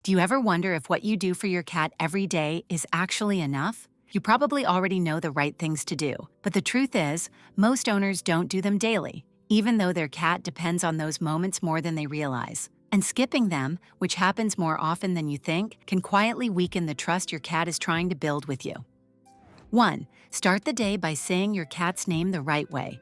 Do you ever wonder if what you do for your cat every day is actually enough? You probably already know the right things to do, but the truth is, most owners don't do them daily, even though their cat depends on those moments more than they realize. And skipping them, which happens more often than you think, can quietly weaken the trust your cat is trying to build with you. 1. Start the day by saying your cat's name the right way.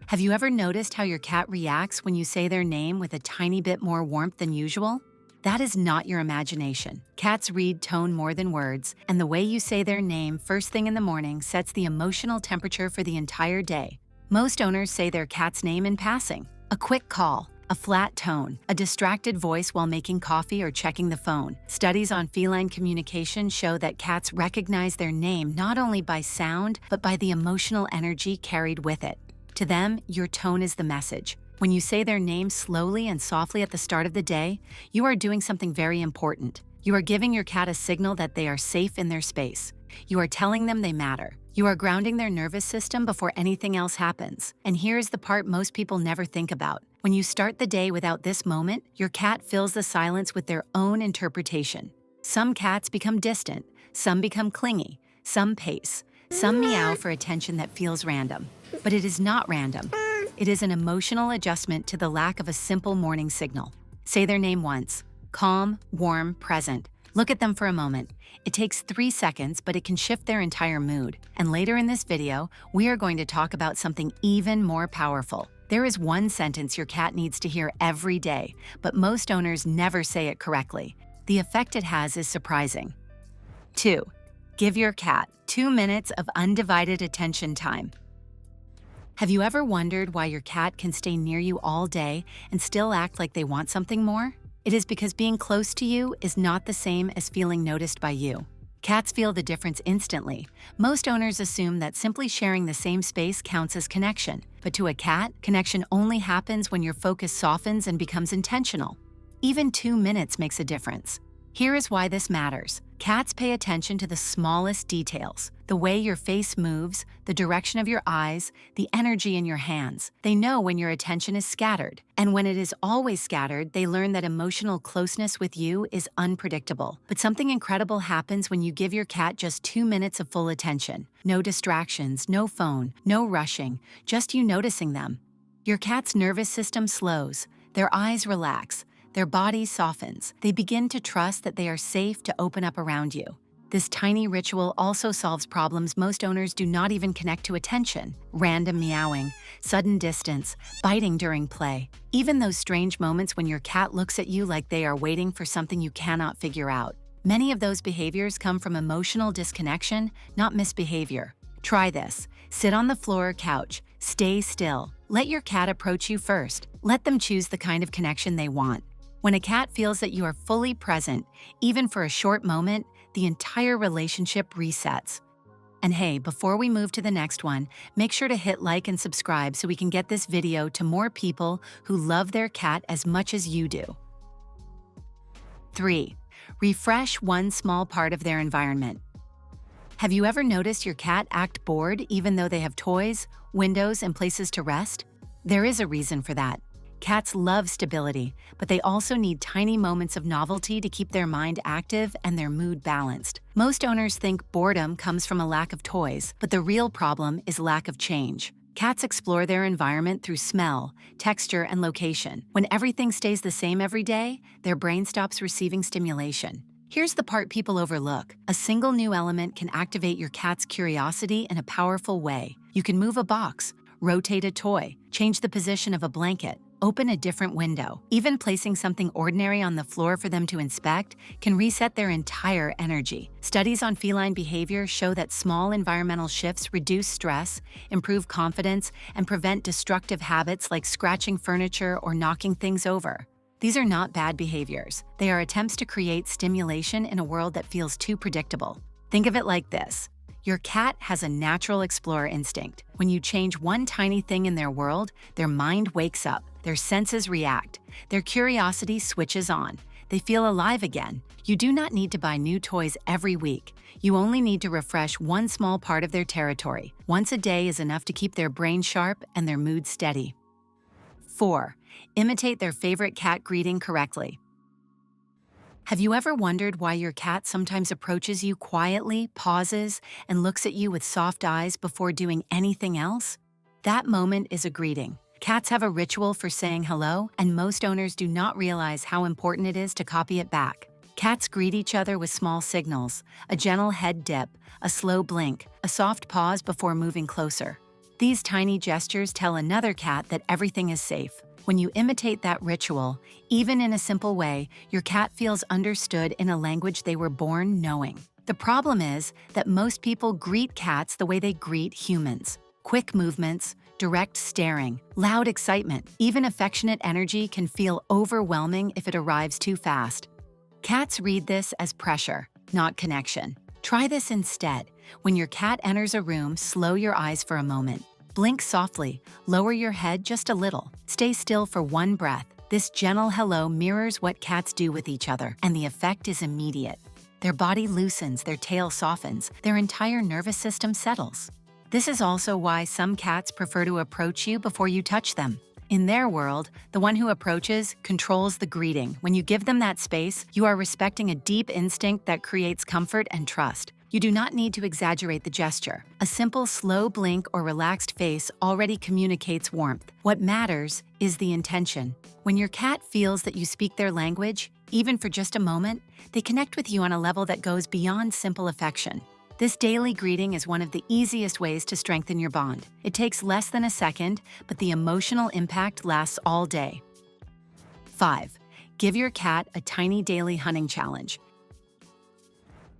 Have you ever noticed how your cat reacts when you say their name with a tiny bit more warmth than usual? That is not your imagination. Cats read tone more than words, and the way you say their name first thing in the morning sets the emotional temperature for the entire day. Most owners say their cat's name in passing. A quick call, a flat tone, a distracted voice while making coffee or checking the phone. Studies on feline communication show that cats recognize their name not only by sound, but by the emotional energy carried with it. To them, your tone is the message. When you say their name slowly and softly at the start of the day, you are doing something very important. You are giving your cat a signal that they are safe in their space. You are telling them they matter. You are grounding their nervous system before anything else happens. And here's the part most people never think about. When you start the day without this moment, your cat fills the silence with their own interpretation. Some cats become distant, some become clingy, some pace, some meow for attention that feels random. But it is not random. It is an emotional adjustment to the lack of a simple morning signal. Say their name once. Calm, warm, present. Look at them for a moment. It takes 3 seconds, but it can shift their entire mood. And later in this video, we are going to talk about something even more powerful. There is one sentence your cat needs to hear every day, but most owners never say it correctly. The effect it has is surprising. 2. Give your cat 2 minutes of undivided attention time. Have you ever wondered why your cat can stay near you all day and still act like they want something more? It is because being close to you is not the same as feeling noticed by you. Cats feel the difference instantly. Most owners assume that simply sharing the same space counts as connection, but to a cat, connection only happens when your focus softens and becomes intentional. Even 2 minutes makes a difference. Here is why this matters. Cats pay attention to the smallest details, the way your face moves, the direction of your eyes, the energy in your hands. They know when your attention is scattered. And when it is always scattered, they learn that emotional closeness with you is unpredictable. But something incredible happens when you give your cat just 2 minutes of full attention. No distractions, no phone, no rushing, just you noticing them. Your cat's nervous system slows, their eyes relax, their body softens. They begin to trust that they are safe to open up around you. This tiny ritual also solves problems most owners do not even connect to attention. Random meowing, sudden distance, biting during play. Even those strange moments when your cat looks at you like they are waiting for something you cannot figure out. Many of those behaviors come from emotional disconnection, not misbehavior. Try this. Sit on the floor or couch. Stay still. Let your cat approach you first. Let them choose the kind of connection they want. When a cat feels that you are fully present, even for a short moment, the entire relationship resets. And hey, before we move to the next one, make sure to hit like and subscribe so we can get this video to more people who love their cat as much as you do. 3. Refresh one small part of their environment. Have you ever noticed your cat act bored even though they have toys, windows, and places to rest? There is a reason for that. Cats love stability, but they also need tiny moments of novelty to keep their mind active and their mood balanced. Most owners think boredom comes from a lack of toys, but the real problem is lack of change. Cats explore their environment through smell, texture, and location. When everything stays the same every day, their brain stops receiving stimulation. Here's the part people overlook. A single new element can activate your cat's curiosity in a powerful way. You can move a box, rotate a toy, change the position of a blanket, open a different window. Even placing something ordinary on the floor for them to inspect can reset their entire energy. Studies on feline behavior show that small environmental shifts reduce stress, improve confidence, and prevent destructive habits like scratching furniture or knocking things over. These are not bad behaviors. They are attempts to create stimulation in a world that feels too predictable. Think of it like this. Your cat has a natural explorer instinct. When you change one tiny thing in their world, their mind wakes up, their senses react, their curiosity switches on. They feel alive again. You do not need to buy new toys every week. You only need to refresh one small part of their territory. Once a day is enough to keep their brain sharp and their mood steady. 4. Imitate their favorite cat greeting correctly. Have you ever wondered why your cat sometimes approaches you quietly, pauses, and looks at you with soft eyes before doing anything else? That moment is a greeting. Cats have a ritual for saying hello, and most owners do not realize how important it is to copy it back. Cats greet each other with small signals: a gentle head dip, a slow blink, a soft pause before moving closer. These tiny gestures tell another cat that everything is safe. When you imitate that ritual, even in a simple way, your cat feels understood in a language they were born knowing. The problem is that most people greet cats the way they greet humans. Quick movements, direct staring, loud excitement, even affectionate energy can feel overwhelming if it arrives too fast. Cats read this as pressure, not connection. Try this instead. When your cat enters a room, slow your eyes for a moment. Blink softly, lower your head just a little. Stay still for one breath. This gentle hello mirrors what cats do with each other, and the effect is immediate. Their body loosens, their tail softens, their entire nervous system settles. This is also why some cats prefer to approach you before you touch them. In their world, the one who approaches controls the greeting. When you give them that space, you are respecting a deep instinct that creates comfort and trust. You do not need to exaggerate the gesture. A simple slow blink or relaxed face already communicates warmth. What matters is the intention. When your cat feels that you speak their language, even for just a moment, they connect with you on a level that goes beyond simple affection. This daily greeting is one of the easiest ways to strengthen your bond. It takes less than a second, but the emotional impact lasts all day. 5. Give your cat a tiny daily hunting challenge.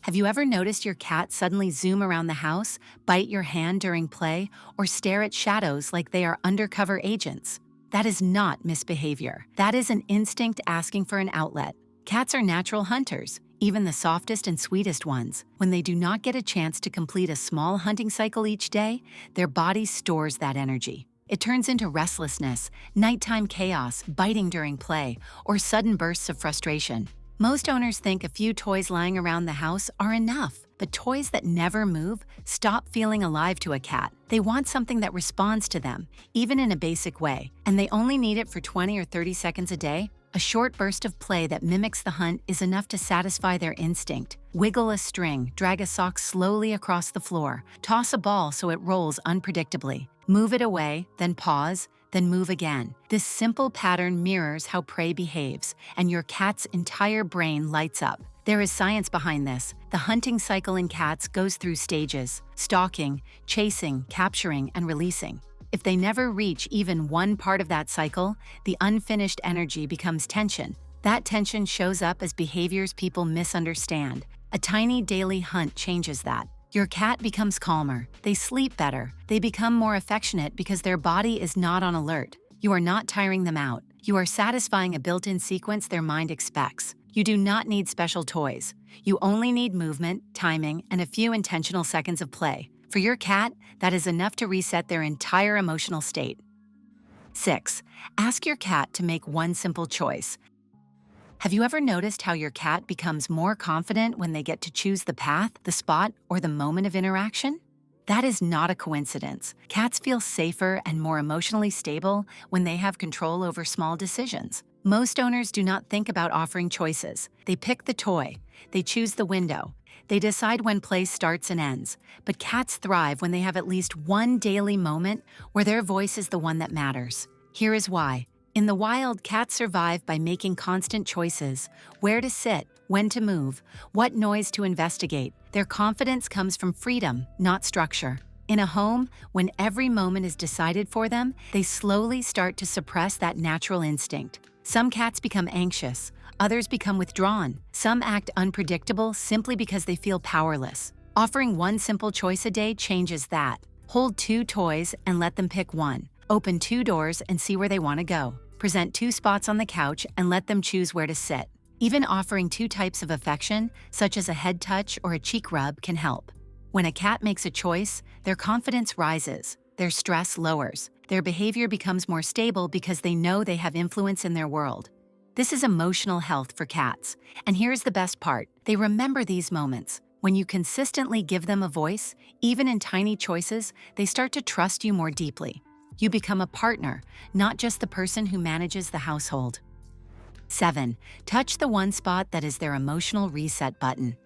Have you ever noticed your cat suddenly zoom around the house, bite your hand during play, or stare at shadows like they are undercover agents? That is not misbehavior. That is an instinct asking for an outlet. Cats are natural hunters, even the softest and sweetest ones. When they do not get a chance to complete a small hunting cycle each day, their body stores that energy. It turns into restlessness, nighttime chaos, biting during play, or sudden bursts of frustration. Most owners think a few toys lying around the house are enough, but toys that never move stop feeling alive to a cat. They want something that responds to them, even in a basic way, and they only need it for 20 or 30 seconds a day. A short burst of play that mimics the hunt is enough to satisfy their instinct. Wiggle a string, drag a sock slowly across the floor, toss a ball so it rolls unpredictably. Move it away, then pause, then move again. This simple pattern mirrors how prey behaves, and your cat's entire brain lights up. There is science behind this. The hunting cycle in cats goes through stages: stalking, chasing, capturing, and releasing. If they never reach even one part of that cycle, the unfinished energy becomes tension. That tension shows up as behaviors people misunderstand. A tiny daily hunt changes that. Your cat becomes calmer, they sleep better, they become more affectionate because their body is not on alert. You are not tiring them out. You are satisfying a built-in sequence their mind expects. You do not need special toys. You only need movement, timing, and a few intentional seconds of play. For your cat, that is enough to reset their entire emotional state. 6. Ask your cat to make one simple choice. Have you ever noticed how your cat becomes more confident when they get to choose the path, the spot, or the moment of interaction? That is not a coincidence. Cats feel safer and more emotionally stable when they have control over small decisions. Most owners do not think about offering choices. They pick the toy. They choose the window. They decide when play starts and ends. But cats thrive when they have at least one daily moment where their voice is the one that matters. Here is why. In the wild, cats survive by making constant choices: where to sit, when to move, what noise to investigate. Their confidence comes from freedom, not structure. In a home, when every moment is decided for them, they slowly start to suppress that natural instinct. Some cats become anxious, others become withdrawn. Some act unpredictable simply because they feel powerless. Offering one simple choice a day changes that. Hold 2 toys and let them pick one. Open 2 doors and see where they want to go. Present 2 spots on the couch and let them choose where to sit. Even offering 2 types of affection, such as a head touch or a cheek rub, can help. When a cat makes a choice, their confidence rises, their stress lowers, their behavior becomes more stable because they know they have influence in their world. This is emotional health for cats. And here's the best part: they remember these moments. When you consistently give them a voice, even in tiny choices, they start to trust you more deeply. You become a partner, not just the person who manages the household. 7. Touch the one spot that is their emotional reset button.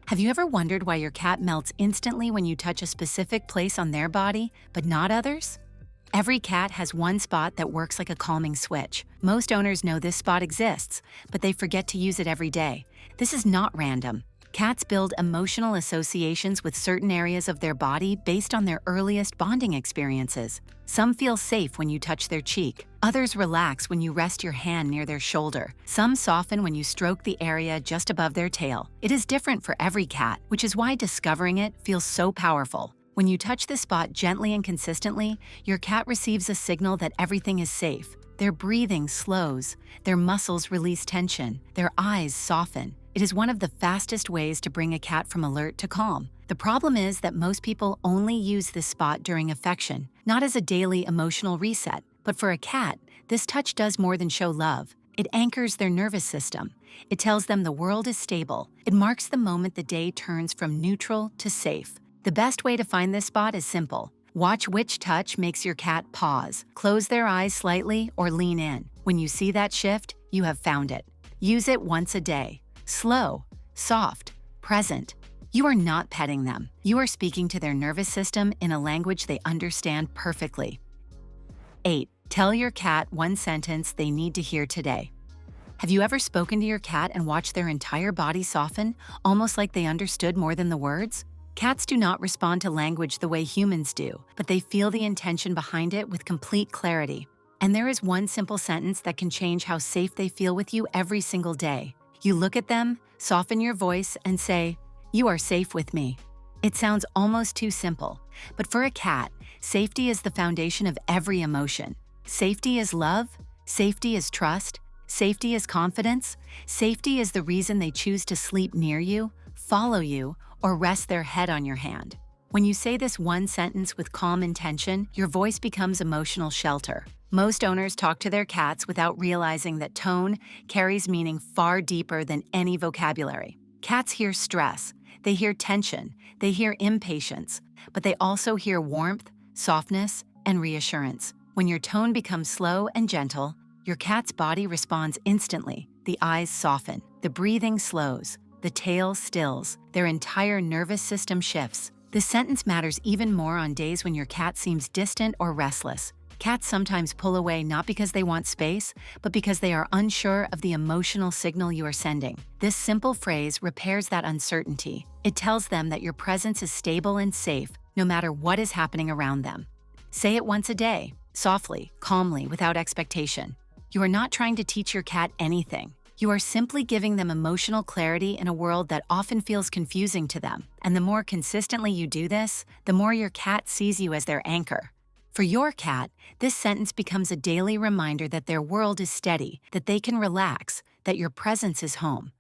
Have you ever wondered why your cat melts instantly when you touch a specific place on their body, but not others? Every cat has one spot that works like a calming switch. Most owners know this spot exists, but they forget to use it every day. This is not random. Cats build emotional associations with certain areas of their body based on their earliest bonding experiences. Some feel safe when you touch their cheek. Others relax when you rest your hand near their shoulder. Some soften when you stroke the area just above their tail. It is different for every cat, which is why discovering it feels so powerful. When you touch the spot gently and consistently, your cat receives a signal that everything is safe. Their breathing slows, their muscles release tension, their eyes soften. It is one of the fastest ways to bring a cat from alert to calm. The problem is that most people only use this spot during affection, not as a daily emotional reset. But for a cat, this touch does more than show love. It anchors their nervous system. It tells them the world is stable. It marks the moment the day turns from neutral to safe. The best way to find this spot is simple. Watch which touch makes your cat pause, close their eyes slightly, or lean in. When you see that shift, you have found it. Use it once a day. Slow, soft, present. You are not petting them. You are speaking to their nervous system in a language they understand perfectly. 8. Tell your cat one sentence they need to hear today. Have you ever spoken to your cat and watched their entire body soften, almost like they understood more than the words? Cats do not respond to language the way humans do, but they feel the intention behind it with complete clarity. And there is one simple sentence that can change how safe they feel with you every single day. You look at them, soften your voice, and say, "You are safe with me." It sounds almost too simple, but for a cat, safety is the foundation of every emotion. Safety is love, safety is trust, safety is confidence, safety is the reason they choose to sleep near you, follow you, or rest their head on your hand. When you say this one sentence with calm intention, your voice becomes emotional shelter. Most owners talk to their cats without realizing that tone carries meaning far deeper than any vocabulary. Cats hear stress, they hear tension, they hear impatience, but they also hear warmth, softness, and reassurance. When your tone becomes slow and gentle, your cat's body responds instantly. The eyes soften, the breathing slows, the tail stills, their entire nervous system shifts. This sentence matters even more on days when your cat seems distant or restless. Cats sometimes pull away not because they want space, but because they are unsure of the emotional signal you are sending. This simple phrase repairs that uncertainty. It tells them that your presence is stable and safe, no matter what is happening around them. Say it once a day, softly, calmly, without expectation. You are not trying to teach your cat anything. You are simply giving them emotional clarity in a world that often feels confusing to them. And the more consistently you do this, the more your cat sees you as their anchor. For your cat, this sentence becomes a daily reminder that their world is steady, that they can relax, that your presence is home.